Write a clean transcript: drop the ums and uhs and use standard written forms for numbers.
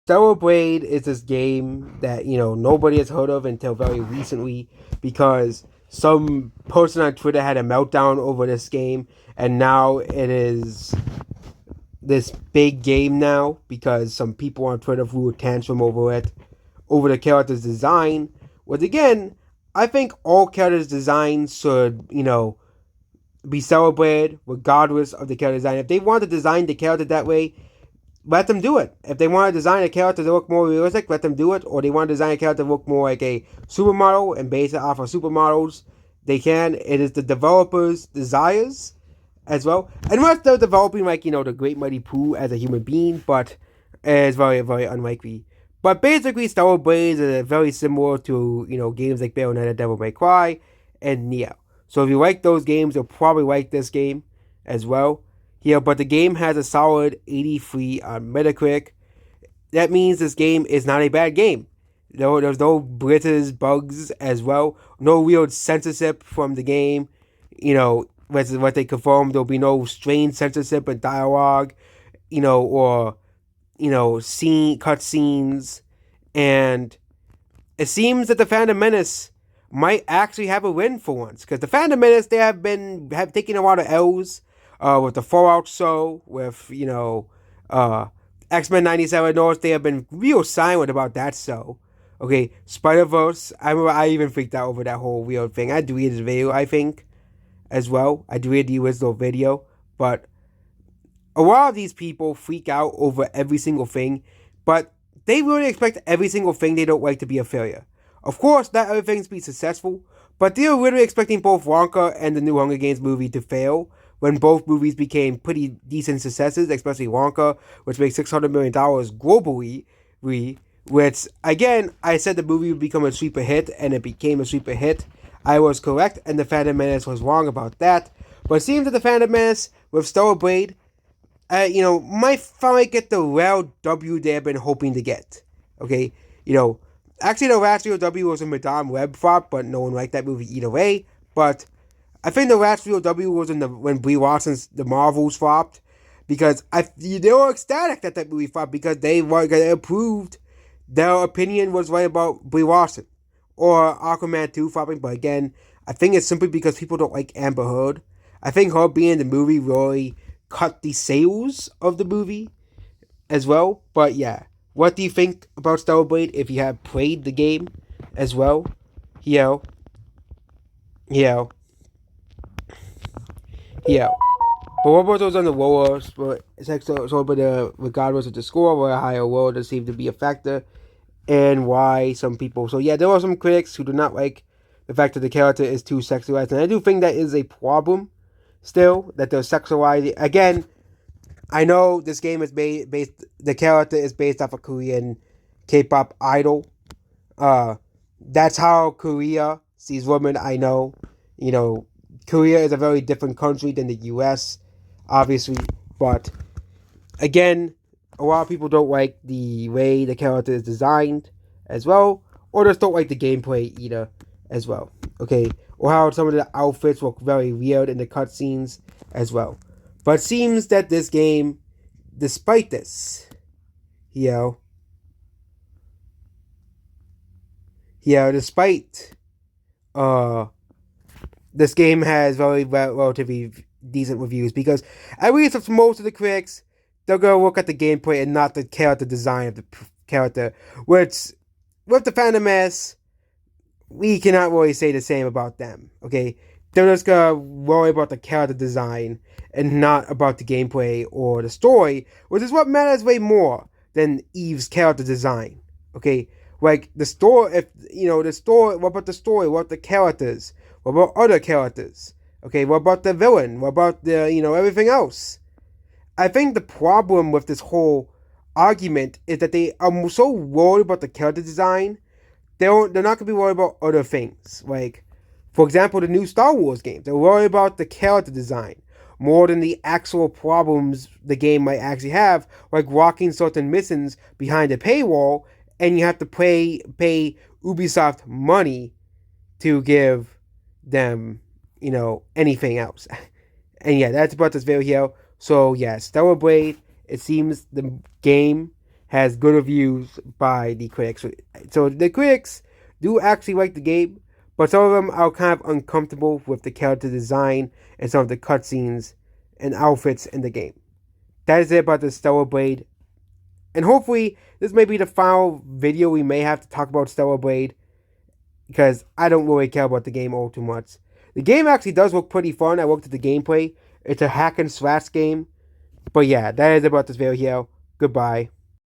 Stellar Blade is this game that nobody has heard of until very recently because some person on Twitter had a meltdown over this game, and now it is this big game now because some people on Twitter threw a tantrum over it, over the character's design. Which again, I think all characters' designs should be celebrated regardless of the character design. If they want to design the character that way, let them do it. If they want to design a character to look more realistic, let them do it. Or they want to design a character to look more like a supermodel and base it off of supermodels, they can. It is the developers' desires as well. Unless they're developing the Great Mighty Pooh as a human being, but it's very, very unlikely. But basically, Stellar Blades is very similar to games like Bayonetta, Devil May Cry, and Neo. So if you like those games, you'll probably like this game as well. Yeah, but the game has a solid 83 on Metacritic. That means this game is not a bad game. There's no blitzes, bugs as well. No real censorship from the game. What they confirmed, there'll be no strange censorship in dialogue, or scene cutscenes, and it seems that the Phantom Menace might actually have a win for once, because the Phantom Menace they have taken a lot of L's with the Fallout show, with X-Men 97 North. They have been real silent about that show. Okay, Spider-Verse, I remember I even freaked out over that whole weird thing. I deleted the video, I think, as well. I deleted the original video, but a lot of these people freak out over every single thing, but they really expect every single thing they don't like to be a failure. Of course, not everything's be successful, but they're literally expecting both Wonka and the new Hunger Games movie to fail when both movies became pretty decent successes, especially Wonka, which makes $600 million globally, which, again, I said the movie would become a sleeper hit, and it became a sleeper hit. I was correct, and the Phantom Menace was wrong about that. But it seems that the Phantom Menace with Stellar Blade, might finally get the real W they have been hoping to get. Okay, actually the last real W was a Madame Web flop, but no one liked that movie either way. But I think the last real W was when Brie Larson's The Marvels flopped, because they were ecstatic that that movie flopped because they approved their opinion was right about Brie Larson or Aquaman 2 flopping. But again, I think it's simply because people don't like Amber Heard. I think her being in the movie really cut the sales of the movie as well. But yeah, what do you think about Stellar Blade if you have played the game as well? Yeah, yeah, yeah. But what about those on the lower? It's like but regardless of the score, or a higher low does seem to be a factor, and why some people. So yeah, there are some critics who do not like the fact that the character is too sexualized, and I do think that is a problem. Still, that they're sexualizing again. I know this game is based. The character is based off a Korean K-pop idol. Uh, that's how Korea sees women. I know, Korea is a very different country than the U.S. Obviously, but again, a lot of people don't like the way the character is designed as well, or just don't like the gameplay either as well. Okay, or how some of the outfits look very weird in the cutscenes as well. But it seems that this game, despite this, you know, despite uh, this game has very relatively decent reviews because at least for most of the critics, they're gonna look at the gameplay and not the character design of the character. Which, with the Phantom Menace, we cannot really say the same about them. Okay, they're just gonna worry about the character design and not about the gameplay or the story, which is what matters way more than Eve's character design. Okay, like the story, if the story. What about the story? What about the characters? What about other characters? Okay, what about the villain? What about the everything else? I think the problem with this whole argument is that they are so worried about the character design. They're not gonna be worried about other things. Like, for example, the new Star Wars game. They're worried about the character design more than the actual problems the game might actually have, like walking certain missions behind a paywall, and you have to pay Ubisoft money to give them, anything else. And yeah, that's about this video here. So yeah, Stellar Blade. It seems the game has good reviews by the critics. So the critics do actually like the game, but some of them are kind of uncomfortable with the character design and some of the cutscenes and outfits in the game. That is it about the Stellar Blade. And hopefully, this may be the final video we may have to talk about Stellar Blade, because I don't really care about the game all too much. The game actually does look pretty fun. I looked at the gameplay. It's a hack and slash game. But yeah, that is about this video. Goodbye.